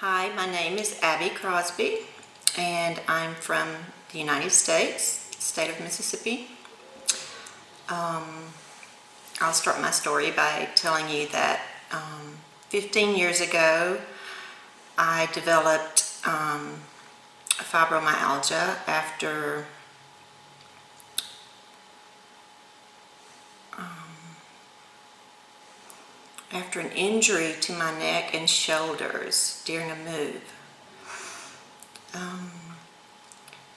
Hi, my name is Abby Crosby, and I'm from the United States, state of Mississippi. I'll start my story by telling you that 15 years ago I developed fibromyalgia after an injury to my neck and shoulders during a move.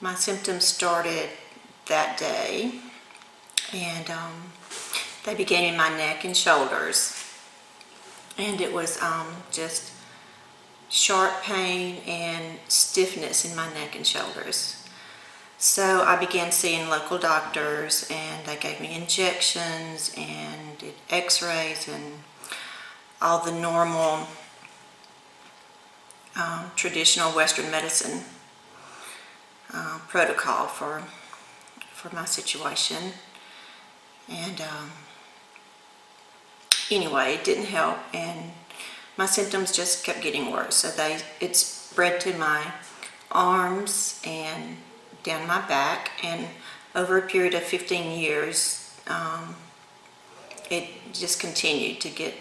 My symptoms started that day, and they began in my neck and shoulders, and it was just sharp pain and stiffness in my neck and shoulders. So I began seeing local doctors, and they gave me injections and did x-rays and all the normal traditional Western medicine protocol for my situation. And anyway, it didn't help, and my symptoms just kept getting worse. So it spread to my arms and down my back, and over a period of 15 years, it just continued to get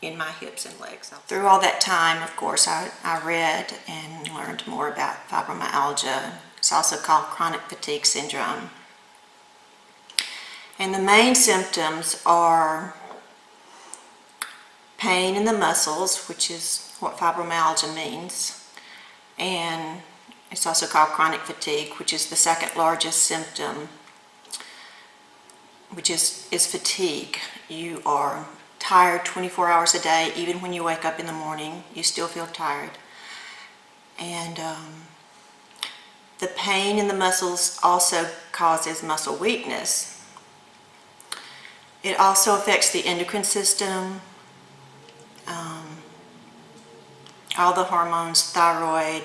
in my hips and legs. Through all that time, of course, I read and learned more about fibromyalgia. It's also called chronic fatigue syndrome. And the main symptoms are pain in the muscles, which is what fibromyalgia means, and it's also called chronic fatigue, which is the second largest symptom, which is fatigue. You are tired 24 hours a day. Even when you wake up in the morning, you still feel tired. And the pain in the muscles also causes muscle weakness. It also affects the endocrine system, all the hormones, thyroid,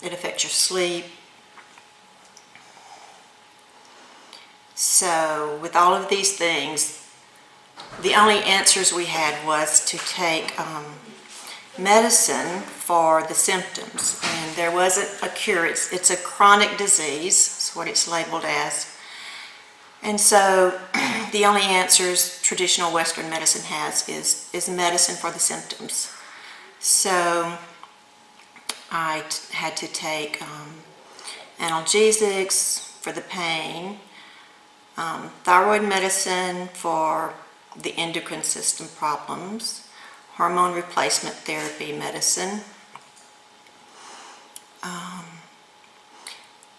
it affects your sleep. So with all of these things, the only answers we had was to take medicine for the symptoms, and there wasn't a cure. It's a chronic disease, that's what it's labeled as. And so the only answers traditional Western medicine has is medicine for the symptoms. So I had to take analgesics for the pain, thyroid medicine for the endocrine system problems, hormone replacement therapy medicine.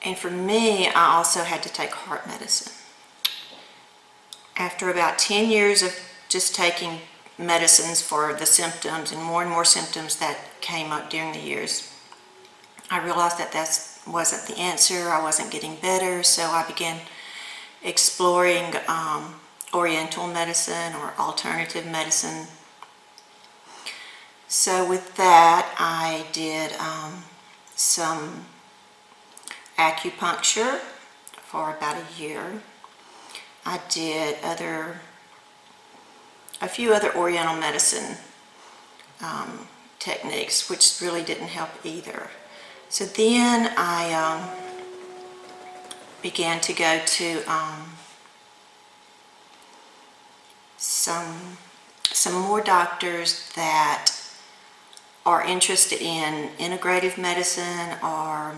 And for me, I also had to take heart medicine. After about 10 years of just taking medicines for the symptoms and more symptoms that came up during the years, I realized that wasn't the answer. I wasn't getting better, so I began exploring Oriental medicine or alternative medicine. So with that, I did some acupuncture for about a year. I did a few other Oriental medicine techniques, which really didn't help either. So then I began to go to some more doctors that are interested in integrative medicine, or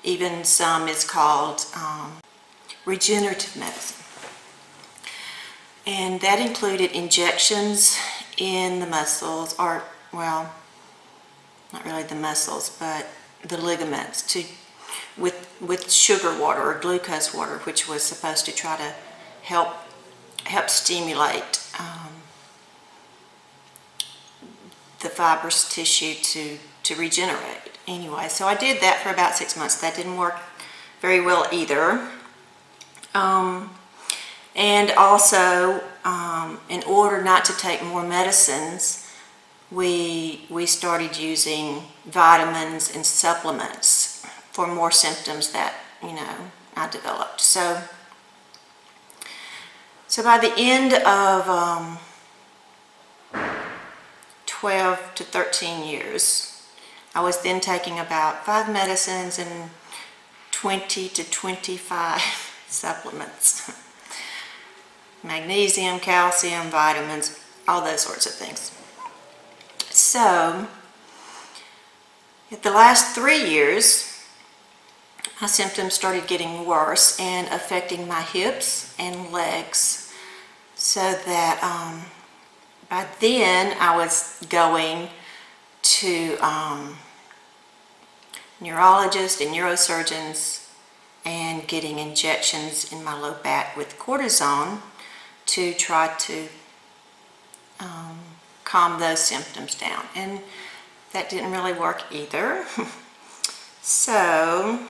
even some is called regenerative medicine. And that included injections in the muscles, or, well, not really the muscles, but the ligaments, with sugar water or glucose water, which was supposed to try to help stimulate the fibrous tissue to regenerate. Anyway, so I did that for about 6 months. That didn't work very well either. And also, in order not to take more medicines, we started using vitamins and supplements for more symptoms that, I developed. So So by the end of 12 to 13 years, I was then taking about 5 medicines and 20 to 25 supplements. Magnesium, calcium, vitamins, all those sorts of things. So, at the last 3 years, my symptoms started getting worse and affecting my hips and legs, so that by then I was going to neurologists and neurosurgeons and getting injections in my low back with cortisone to try to calm those symptoms down, and that didn't really work either. So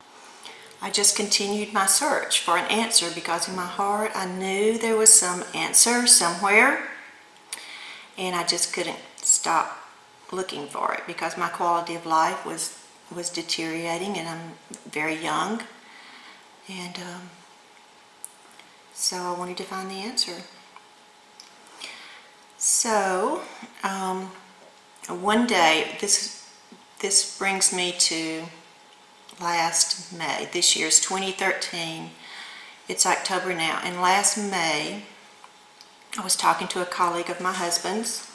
I just continued my search for an answer, because in my heart I knew there was some answer somewhere, and I just couldn't stop looking for it, because my quality of life was deteriorating, and I'm very young, and so I wanted to find the answer. So one day, this brings me to last May. This year's 2013. It's October now, and last May I was talking to a colleague of my husband's,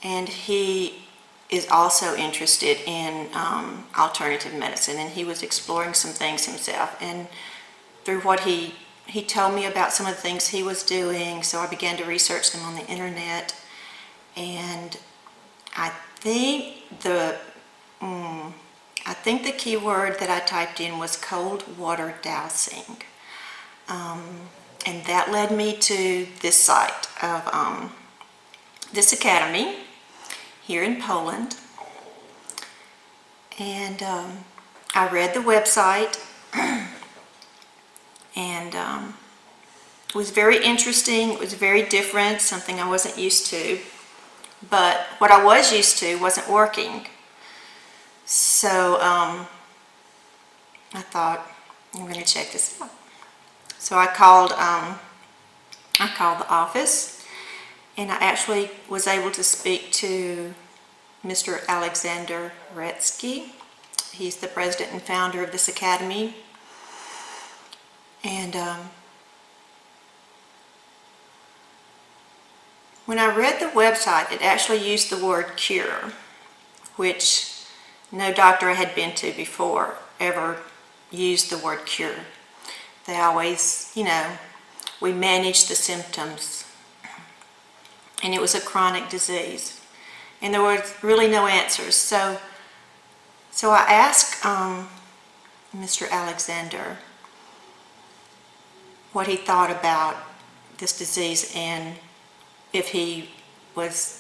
and he is also interested in alternative medicine, and he was exploring some things himself, and through what he told me about some of the things he was doing, so I began to research them on the internet, and I think the key word that I typed in was cold water dousing, and that led me to this site of this academy here in Poland, and I read the website, and it was very interesting. It was very different, something I wasn't used to, but what I was used to wasn't working. So I thought, I'm going to check this out. So I called the office, and I actually was able to speak to Mr. Alexander Retsky. He's the president and founder of this academy. And when I read the website, it actually used the word cure, which no doctor I had been to before ever used the word cure. They always, we manage the symptoms, and it was a chronic disease, and there was really no answers. So I asked Mr. Alexander what he thought about this disease, and if he was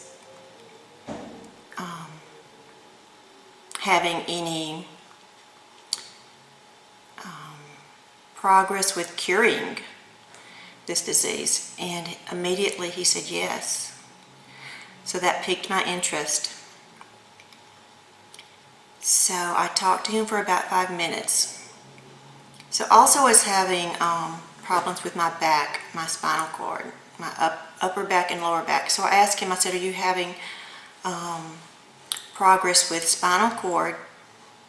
having any progress with curing this disease, and immediately he said yes. So that piqued my interest. So I talked to him for about 5 minutes. So also I was having problems with my back, my spinal cord, my upper back and lower back. So I asked him, I said, are you having progress with spinal cord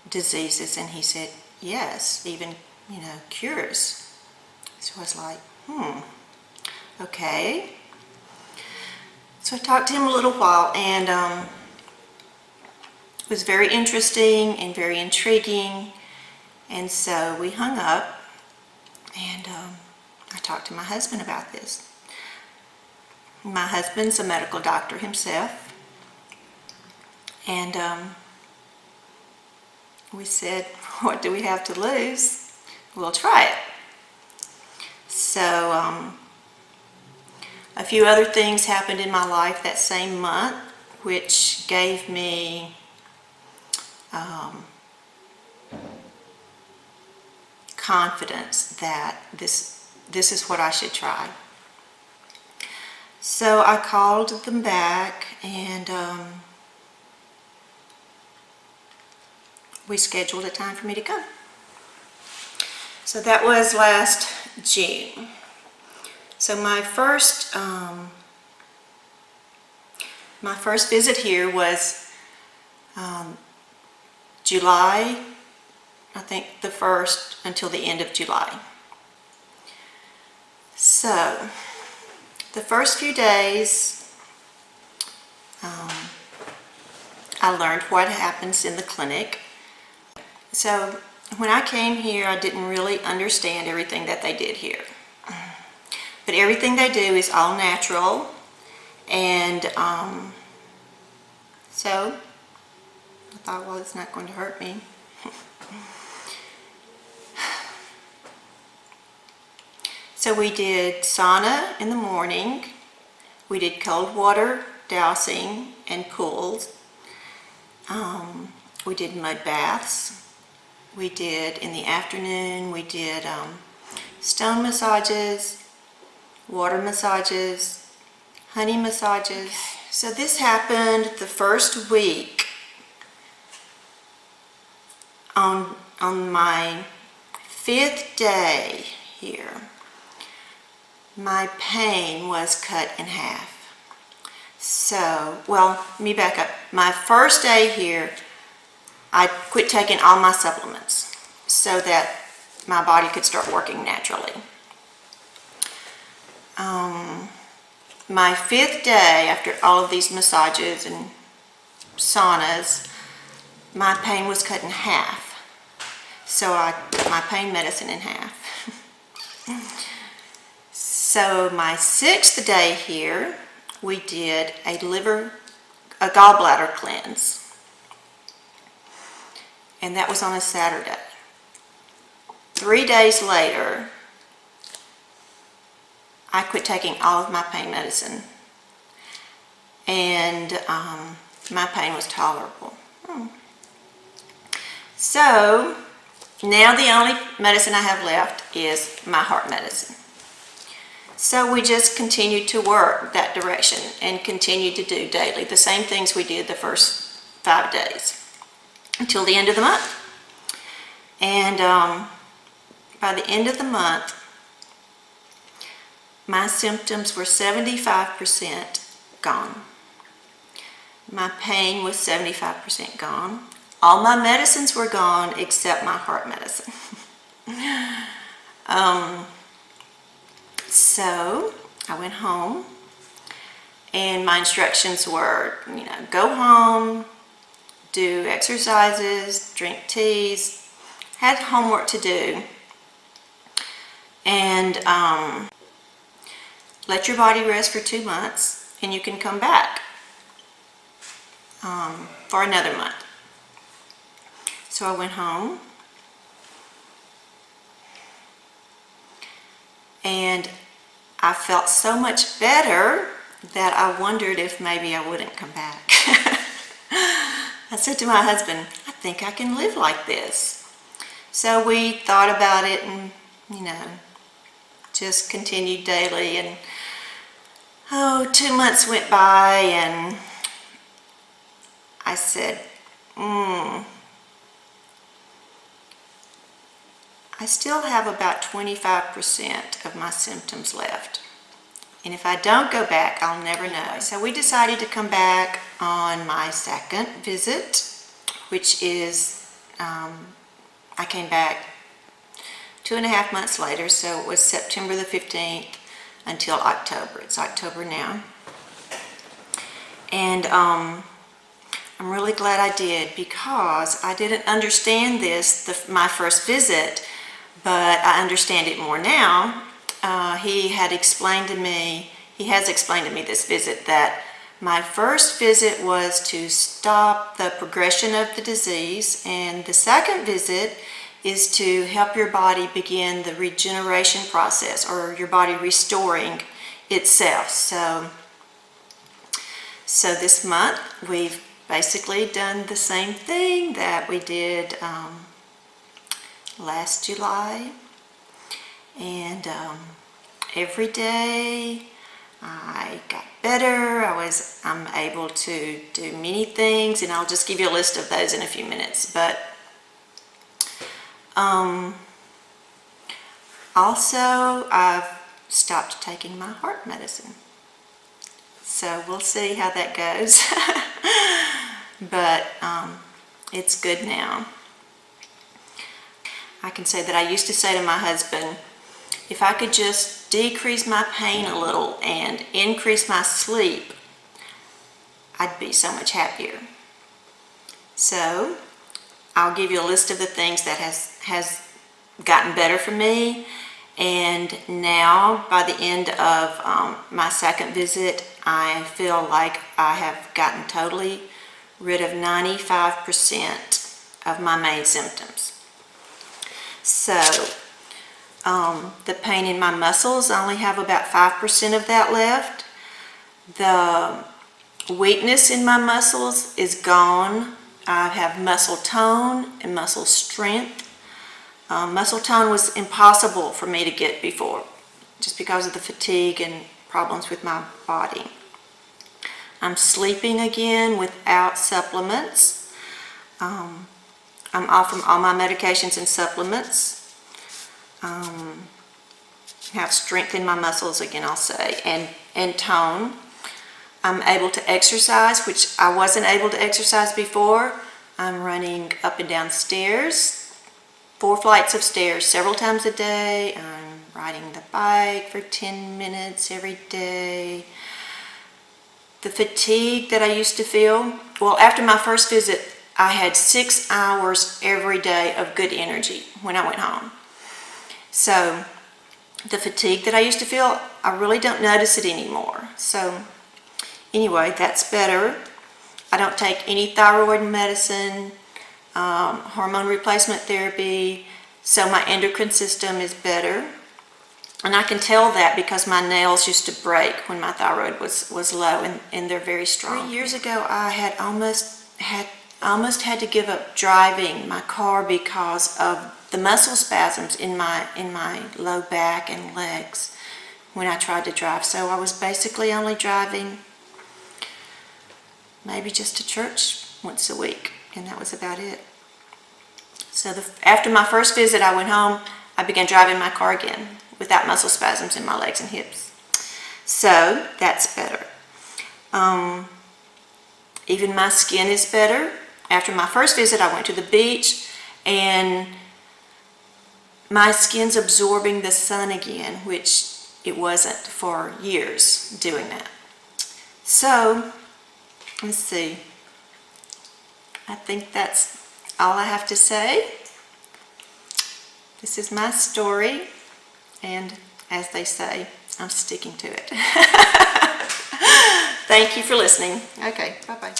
diseases? And he said, yes, even, cures. So I was like, okay. So I talked to him a little while, and it was very interesting and very intriguing. And so we hung up, and I talked to my husband about this. My husband's a medical doctor himself, and we said, what do we have to lose? We'll try it. So a few other things happened in my life that same month, which gave me confidence that this is what I should try. So I called them back, and we scheduled a time for me to go. So that was last June. So So my first visit here was July, I think the 1st until the end of July. So the first few days, I learned what happens in the clinic. So when I came here, I didn't really understand everything that they did here. But everything they do is all natural, and so I thought, well, it's not going to hurt me. So we did sauna in the morning, we did cold water dousing and pools, we did mud baths, we did in the afternoon, we did stone massages, water massages, honey massages. So this happened the first week. On my 5th day here, my pain was cut in half. So, well, let me back up. My first day here, I quit taking all my supplements so that my body could start working naturally. My 5th day, after all of these massages and saunas, my pain was cut in half. So I cut my pain medicine in half. So my 6th day here, we did a gallbladder cleanse. And that was on a Saturday. 3 days later, I quit taking all of my pain medicine. And my pain was tolerable. So now the only medicine I have left is my heart medicine. So we just continued to work that direction and continued to do daily the same things we did the first 5 days until the end of the month. And by the end of the month, my symptoms were 75% gone. My pain was 75% gone. All my medicines were gone except my heart medicine. So I went home, and my instructions were, go home, do exercises, drink teas, had homework to do, and let your body rest for 2 months, and you can come back for another month. So I went home, and I felt so much better that I wondered if maybe I wouldn't come back. I said to my husband, I think I can live like this. So we thought about it and, just continued daily. And 2 months went by, and I said, I still have about 25% of my symptoms left. And if I don't go back, I'll never know. So we decided to come back on my 2nd visit, which is, I came back 2.5 months later, so it was September the 15th until October. It's October now. And I'm really glad I did, because I didn't understand this my first visit, but I understand it more now. He has explained to me this visit that my first visit was to stop the progression of the disease, and the 2nd visit is to help your body begin the regeneration process, or your body restoring itself. So this month we've basically done the same thing that we did last July, and every day I got better. I'm able to do many things, and I'll just give you a list of those in a few minutes. But also I've stopped taking my heart medicine. So we'll see how that goes. But it's good now. I can say that I used to say to my husband, if I could just decrease my pain a little and increase my sleep, I'd be so much happier. So I'll give you a list of the things that has gotten better for me. And now, by the end of my second visit, I feel like I have gotten totally rid of 95% of my main symptoms. So, the pain in my muscles, I only have about 5% of that left. The weakness in my muscles is gone. I have muscle tone and muscle strength. Muscle tone was impossible for me to get before, just because of the fatigue and problems with my body. I'm sleeping again without supplements. I'm off from all my medications and supplements. Have strength in my muscles again, I'll say, and tone. I'm able to exercise, which I wasn't able to exercise before. I'm running up and down stairs, 4 flights of stairs several times a day. I'm riding the bike for 10 minutes every day. The fatigue that I used to feel, well, after my first visit, I had 6 hours every day of good energy when I went home. So the fatigue that I used to feel, I really don't notice it anymore. So anyway, that's better. I don't take any thyroid medicine, hormone replacement therapy, so my endocrine system is better. And I can tell that because my nails used to break when my thyroid was low, and they're very strong. 3 years ago, I had almost had to give up driving my car because of the muscle spasms in my low back and legs when I tried to drive. So I was basically only driving maybe just to church once a week, and that was about it. So after my first visit, I went home, I began driving my car again without muscle spasms in my legs and hips. So that's better. Even my skin is better. After my first visit, I went to the beach, and my skin's absorbing the sun again, which it wasn't for years doing that. So, let's see. I think that's all I have to say. This is my story, and as they say, I'm sticking to it. Thank you for listening. Okay, bye-bye.